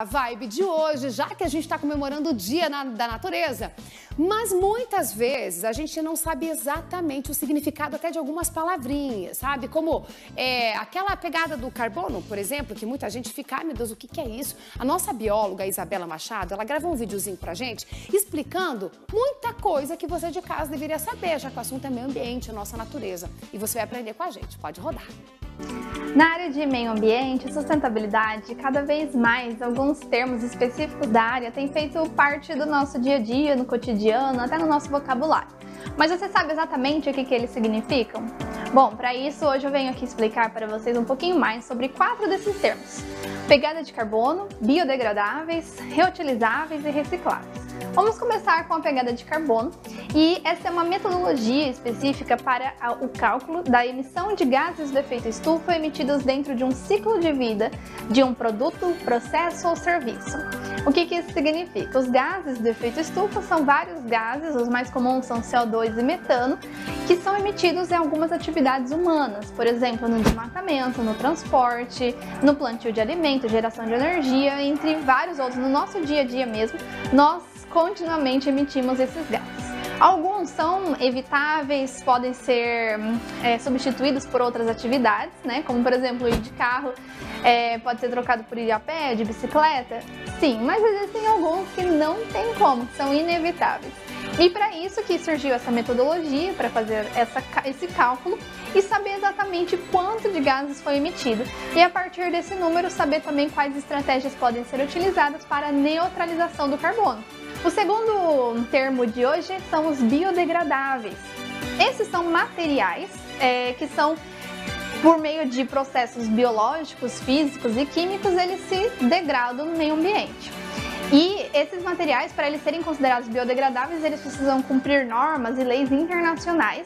A vibe de hoje, já que a gente está comemorando o Dia da Natureza, mas muitas vezes a gente não sabe exatamente o significado até de algumas palavrinhas, sabe? Como aquela pegada do carbono, por exemplo, que muita gente fica, ai meu Deus, o que é isso? A nossa bióloga Isabela Machado, ela gravou um videozinho pra gente explicando muita coisa que você de casa deveria saber, já que o assunto é meio ambiente, a nossa natureza. E você vai aprender com a gente, pode rodar. Na área de meio ambiente e sustentabilidade, cada vez mais alguns termos específicos da área têm feito parte do nosso dia a dia, no cotidiano, até no nosso vocabulário. Mas você sabe exatamente o que eles significam? Bom, para isso hoje eu venho aqui explicar para vocês um pouquinho mais sobre 4 desses termos: pegada de carbono, biodegradáveis, reutilizáveis e recicláveis. Vamos começar com a pegada de carbono, e essa é uma metodologia específica para o cálculo da emissão de gases do efeito estufa emitidos dentro de um ciclo de vida de um produto, processo ou serviço. O que isso significa? Os gases do efeito estufa são vários gases, os mais comuns são CO2 e metano, que são emitidos em algumas atividades humanas, por exemplo, no desmatamento, no transporte, no plantio de alimentos, geração de energia, entre vários outros. No nosso dia a dia mesmo, nós continuamente emitimos esses gases. Alguns são evitáveis, podem ser substituídos por outras atividades, né? Como por exemplo ir de carro, pode ser trocado por ir a pé, de bicicleta. Sim, mas existem alguns que não tem como, que são inevitáveis. E para isso que surgiu essa metodologia, para fazer esse cálculo e saber exatamente quanto de gases foi emitido. E a partir desse número saber também quais estratégias podem ser utilizadas para a neutralização do carbono. O segundo termo de hoje são os biodegradáveis. Esses são materiais que são, por meio de processos biológicos, físicos e químicos, eles se degradam no meio ambiente. E esses materiais, para eles serem considerados biodegradáveis, eles precisam cumprir normas e leis internacionais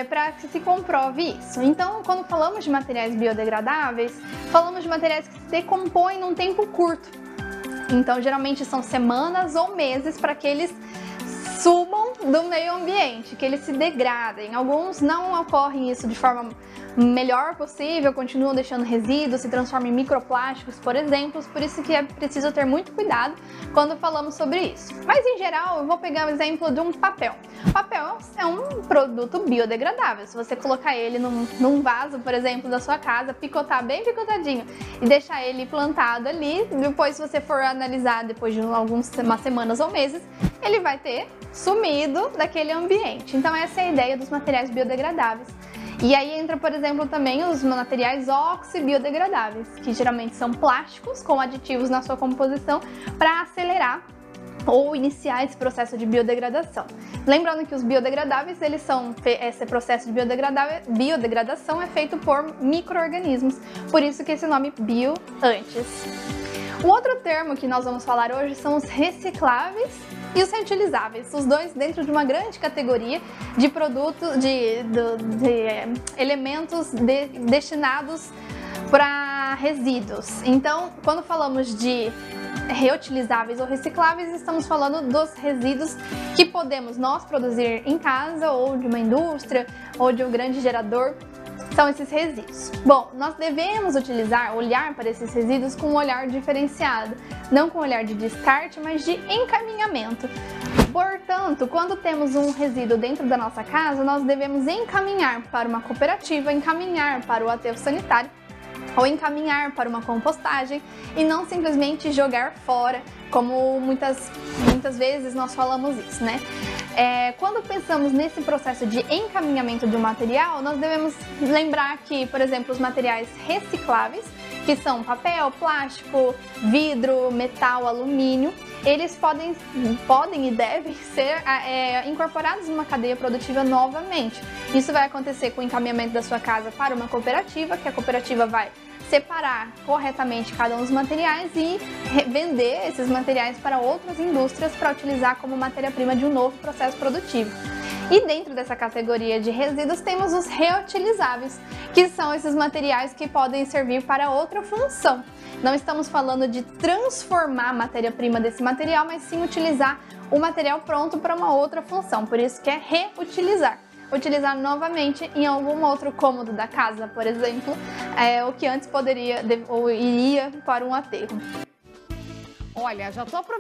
para que se comprove isso. Então, quando falamos de materiais biodegradáveis, falamos de materiais que se decompõem num tempo curto. Então, geralmente são semanas ou meses para que eles sumam do meio ambiente, que eles se degradem. Alguns não ocorrem isso de forma melhor possível, continuam deixando resíduos, se transformam em microplásticos, por exemplo, por isso que é preciso ter muito cuidado quando falamos sobre isso. Mas em geral, eu vou pegar o exemplo de um papel. O papel é um produto biodegradável. Se você colocar ele num vaso, por exemplo, da sua casa, picotar bem picotadinho e deixar ele plantado ali, depois se você for analisar depois de umas semanas ou meses, ele vai ter sumido daquele ambiente. Então essa é a ideia dos materiais biodegradáveis. E aí entra, por exemplo, também os materiais oxibiodegradáveis, que geralmente são plásticos com aditivos na sua composição para acelerar ou iniciar esse processo de biodegradação. Lembrando que os biodegradáveis, esse processo de biodegradação é feito por micro-organismos, por isso que esse nome bio antes. O outro termo que nós vamos falar hoje são os recicláveis e os reutilizáveis, os dois dentro de uma grande categoria de produtos, de elementos destinados para resíduos. Então, quando falamos de reutilizáveis ou recicláveis, estamos falando dos resíduos que podemos nós produzir em casa, ou de uma indústria, ou de um grande gerador. São esses resíduos. Bom, nós devemos olhar para esses resíduos com um olhar diferenciado, não com um olhar de descarte, mas de encaminhamento. Portanto, quando temos um resíduo dentro da nossa casa, nós devemos encaminhar para uma cooperativa, encaminhar para o aterro sanitário, ou encaminhar para uma compostagem e não simplesmente jogar fora, como muitas vezes nós falamos isso, né? Quando pensamos nesse processo de encaminhamento de um material, nós devemos lembrar que, por exemplo, os materiais recicláveis, que são papel, plástico, vidro, metal, alumínio, eles podem e devem ser incorporados numa cadeia produtiva novamente. Isso vai acontecer com o encaminhamento da sua casa para uma cooperativa, que a cooperativa vai separar corretamente cada um dos materiais e vender esses materiais para outras indústrias para utilizar como matéria-prima de um novo processo produtivo. E dentro dessa categoria de resíduos temos os reutilizáveis, que são esses materiais que podem servir para outra função. Não estamos falando de transformar a matéria-prima desse material, mas sim utilizar o material pronto para uma outra função, por isso que é reutilizar. Utilizar novamente em algum outro cômodo da casa, por exemplo, o que antes poderia ou iria para um aterro. Olha, já tô aproveitando.